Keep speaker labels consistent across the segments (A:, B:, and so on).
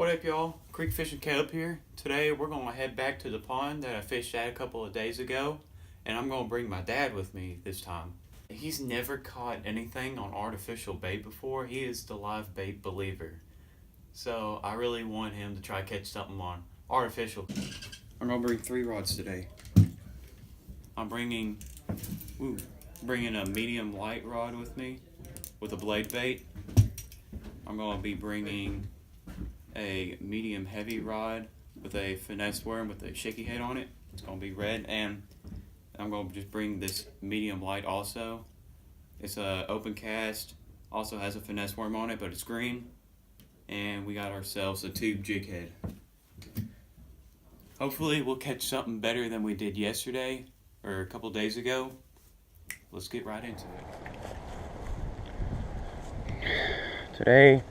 A: What up, y'all? CreekFishingCaleb here. Today we're going to head back to the pond that I fished at a couple of days ago, and I'm going to bring my dad with me this time. He's never caught anything on artificial bait before. He is the live bait believer. So I really want him to try catch something on artificial. I'm going to bring 3 rods today. I'm bringing a medium light rod with me with a blade bait. I'm going to be bringing a medium heavy rod with a finesse worm with a shaky head on it. It's going to be red, and I'm going to just bring this medium light also. It's a open cast, also has a finesse worm on it, but it's green. And we got ourselves a tube jig head. Hopefully we'll catch something better than we did yesterday or a couple days ago. Let's get right into it. Today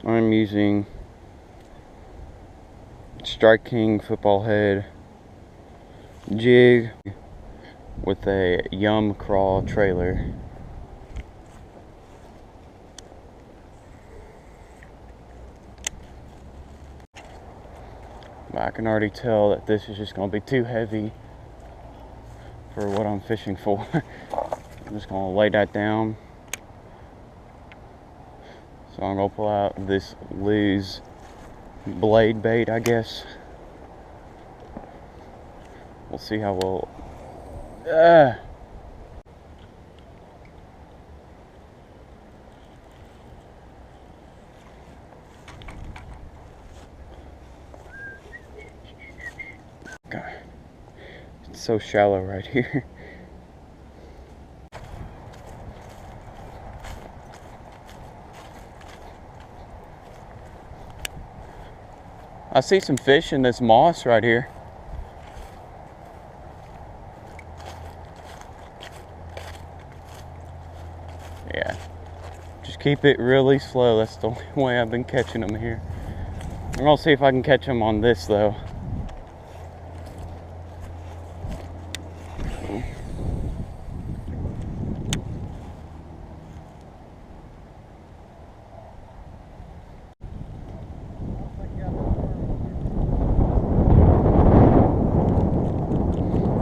A: I'm using Strike King football head jig with a Yum Crawl trailer. But I can already tell that this is just going to be too heavy for what I'm fishing for. I'm just going to lay that down. So I'm going to pull out this loose blade bait, I guess. We'll see how we'll... God, it's so shallow right here. I see some fish in this moss right here. Yeah, just keep it really slow. That's the only way I've been catching them here. I'm gonna see if I can catch them on this though.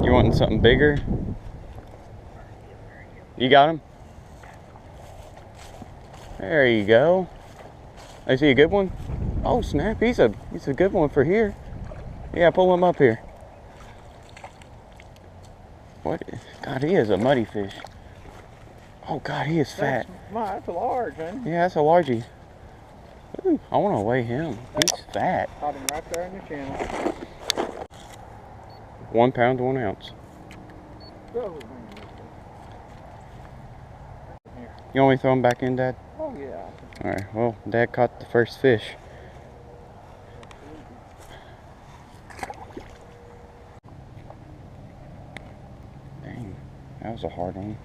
A: You wanting something bigger? You got him? There you go. I see a good one. Oh snap! He's a good one for here. Yeah, pull him up here. What? God, he is a muddy fish. Oh God, he is fat.
B: That's a large, man.
A: Yeah, that's a largie. Ooh, I want to weigh him. He's fat.
B: Caught him right there in the channel.
A: 1 pound, 1 ounce. You want me to throw him back in, Dad?
B: Oh yeah.
A: Alright, well, Dad caught the first fish. Dang, that was a hard one.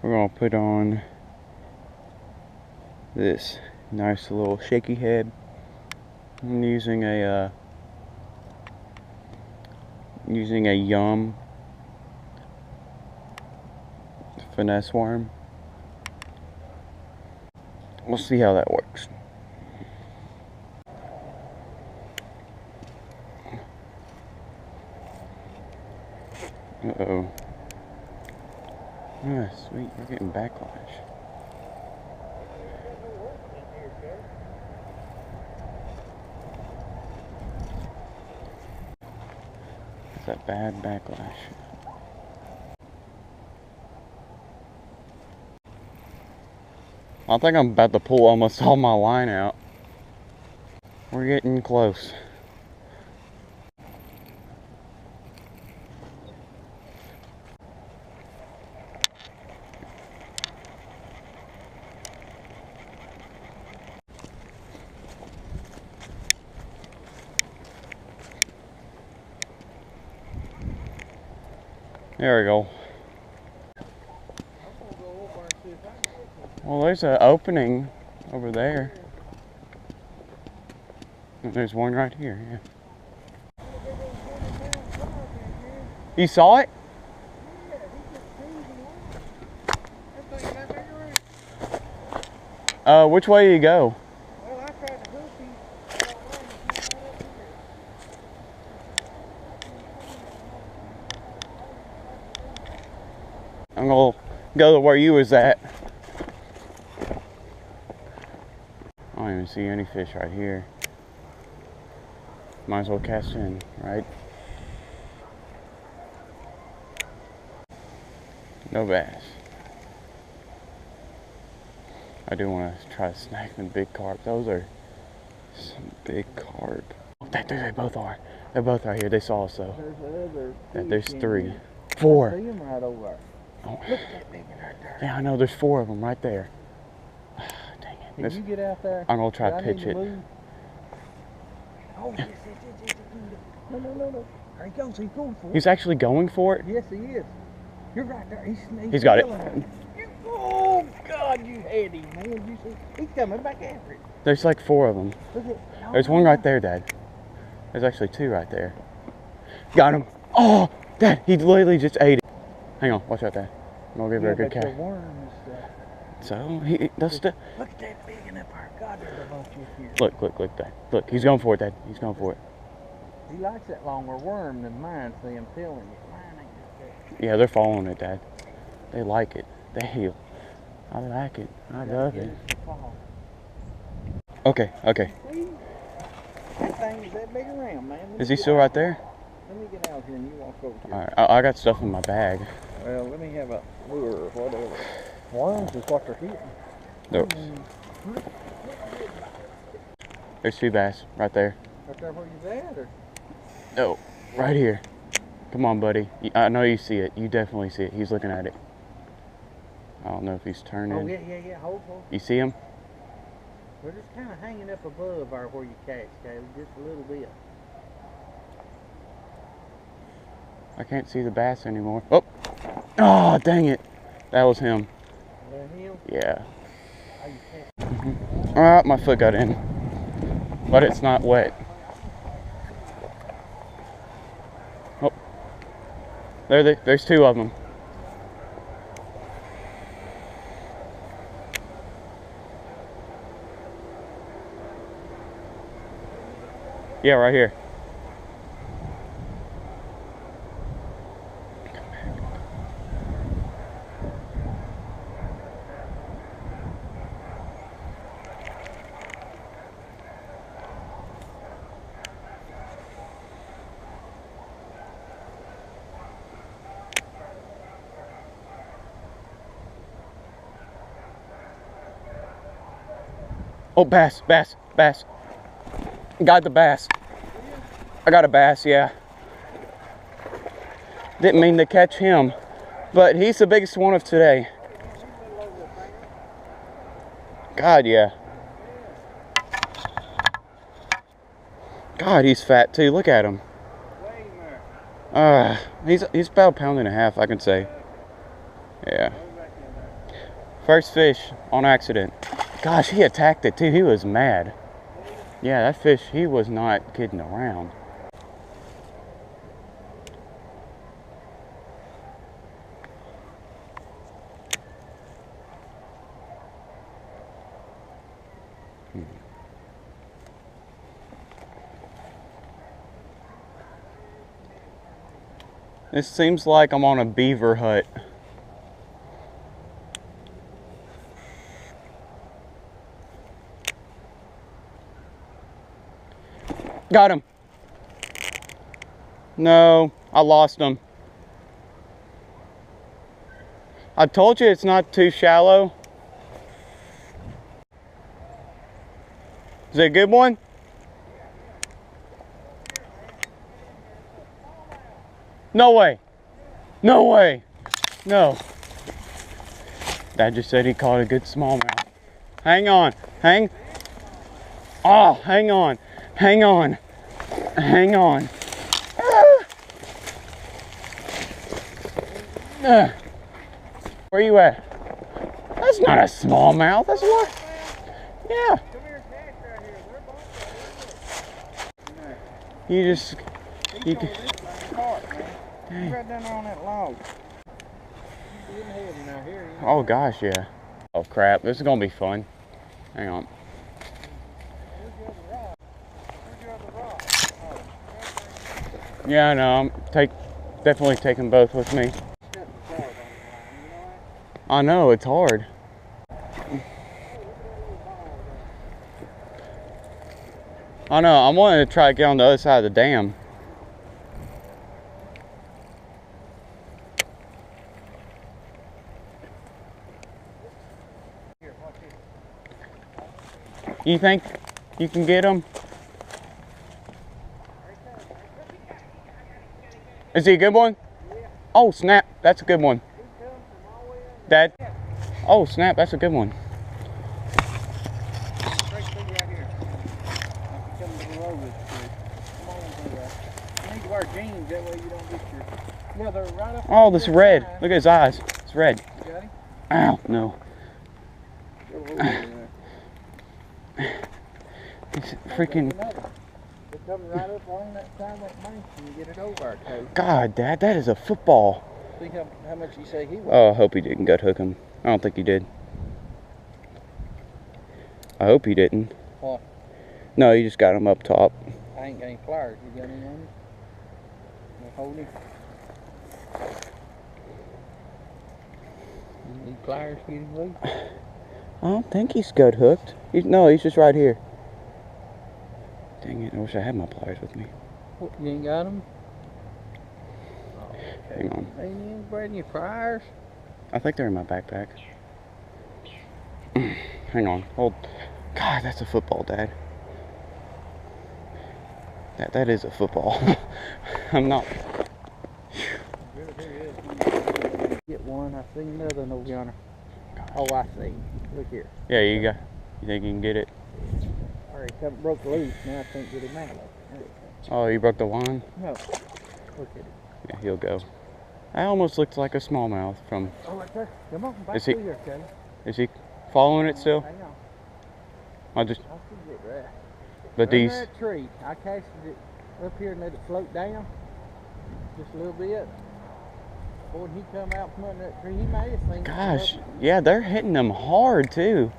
A: We're going to put on this nice little shaky head. I'm using a Yum finesse worm. We'll see how that works. Uh-oh. Ah, sweet, we're getting backlash. That's a bad backlash. I think I'm about to pull almost all my line out. We're getting close. There we go. Well, there's an opening over there. And there's one right here, yeah. You saw it? Which way do you go?
B: Well, I tried to hook him.
A: I'm gonna go to where you was at. I don't even see any fish right here. Might as well cast in, right? No bass. I do want to try to snag them big carp. Those are some big carp. Oh, they both are. They're both right here. They saw us though.
B: There's other.
A: Yeah, there's 3.
B: I
A: 4.
B: see him right over there.
A: Oh.
B: Look at that big one right there.
A: Yeah, I know. There's 4 of them right there. Dang it.
B: Can you get out there?
A: I'm gonna try
B: Do
A: to
B: I need
A: pitch
B: to
A: it.
B: move? Oh, yes. No. There he goes. He's going for it.
A: He's actually going for it.
B: Yes, he is. You're right there.
A: He's got it.
B: Oh, God, you had him, man. You see? He's coming back after it.
A: There's like 4 of them.
B: Look at
A: There's one right there, Dad. There's actually 2 right there. Got him. Oh, Dad, he literally just ate it. Hang on, watch out, Dad. I'm gonna give her a good catch. So, that's the...
B: Look at that big one up there. God, there's a bunch of here.
A: Look, Dad. Look, he's going for it, Dad. He's going for it.
B: He likes that longer worm than mine, see, I'm telling you. Mine ain't just that.
A: Yeah, they're following it, Dad. They like it. I like it. I love it. Okay.
B: See? That thing is that big around, man.
A: Is he still right there?
B: Let me get out here and you walk over here.
A: Alright, I got stuff in my bag.
B: Well, let me have a lure or whatever. Worms is what they're hitting.
A: Nope. There's 2 bass right there.
B: Right there where you at, or?
A: No, right here. Come on, buddy. I know you see it. You definitely see it. He's looking at it. I don't know if he's turning.
B: Oh, yeah. Hold.
A: You see him?
B: We're just kind of hanging up above our where you catch, Caleb, just a little bit.
A: I can't see the bass anymore. Oh, dang it. That was him.
B: That him?
A: Yeah.
B: How you catch?
A: Alright, my foot got in. But it's not wet. Oh. There's 2 of them. Yeah, right here. Oh, bass. Got the bass. I got a bass, yeah. Didn't mean to catch him, but he's the biggest one of today. God, yeah. God, he's fat too. Look at him. He's about 1.5 pounds, I can say. Yeah. First fish on accident. Gosh, he attacked it too. He was mad. Yeah, that fish, he was not kidding around. It seems like I'm on a beaver hut. Got him. No, I lost him. I told you it's not too shallow. Is it a good one? No way. No way. No. Dad just said he caught a good smallmouth. Hang on. Hang on. Hang on.
C: Where you at? That's not a smallmouth. That's what. Yeah.
B: Come here, catch right here. They're both
C: You just. You
B: can.
C: can.
B: This like a carp, man. You right down there on that log. You in heaven now here.
C: Oh gosh, yeah. Oh crap, this is gonna be fun. Hang on.
B: Where's your other rod?
C: Yeah, I know. I'm definitely taking both with me. I know it's hard. I know. I'm wanting to try to get on the other side of the dam. You think you can get him? Is he a good one? Oh snap! That's a good one. Dad. Oh snap! That's a good one.
B: Jeans, that way you don't get your... Yeah, they're right up.
C: Oh, this is red. Look at his eyes. It's red.
B: You got him?
C: Ow, no. It's freaking...
B: They're coming right up along that side of that bank and you get it over our toe.
C: God, Dad, that is a football.
B: See how much you say he was?
C: Oh, I hope he didn't gut hook him. I don't think he did. I hope he didn't.
B: What?
C: No, you just got him up top.
B: I ain't got any pliers. You got any on you? Hold him. Need pliers to get him loose?
C: I don't think he's gut hooked. No, he's just right here. Dang it, I wish I had my pliers with me.
B: What, you ain't got them? Oh, okay.
C: Hang on.
B: Ain't you bringing your pliers?
C: I think they're in my backpack. Hang on, hold. God, that's a football, Dad. That is a football. I'm not.
B: Get one. I see another one over yonder. Oh, I see. Look here.
C: Yeah, you think you can get it?
B: Alright, broke loose. Now I can't get him out.
C: Oh, you broke the line?
B: No. Look at it.
C: Yeah, he'll go. That almost looks like a smallmouth from.
B: Oh, right there. Come on, back
C: Is he-
B: through here, Kelly.
C: Is he following it still?
B: Hang on.
C: I'll just.
B: I'll see it right.
C: But
B: Under
C: these.
B: that tree. I casted it up here and let it float down. Just a little bit. Boy, when he come out from under that tree, he may have seen
C: Gosh,
B: it.
C: yeah, they're hitting them hard too.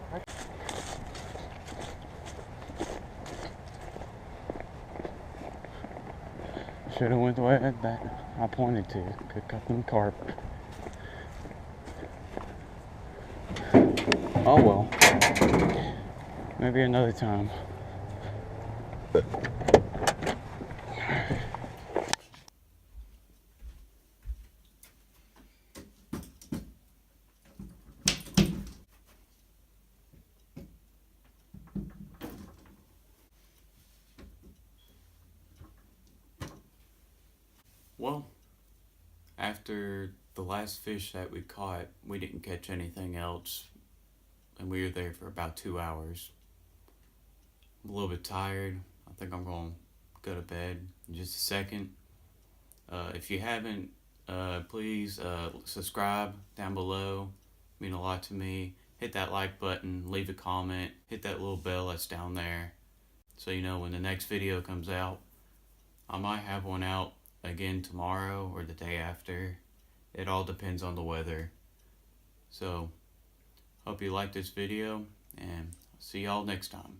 C: Should have went the way that I pointed to. Could cut them carp. Oh well. Maybe another time.
A: Well, after the last fish that we caught, we didn't catch anything else, and we were there for about 2 hours. I'm a little bit tired. I think I'm going to go to bed in just a second. If you haven't, please subscribe down below. It means a lot to me. Hit that like button, leave a comment, hit that little bell that's down there so you know when the next video comes out. I might have one out again tomorrow or the day after. It all depends on the weather. So, hope you like this video, and see y'all next time.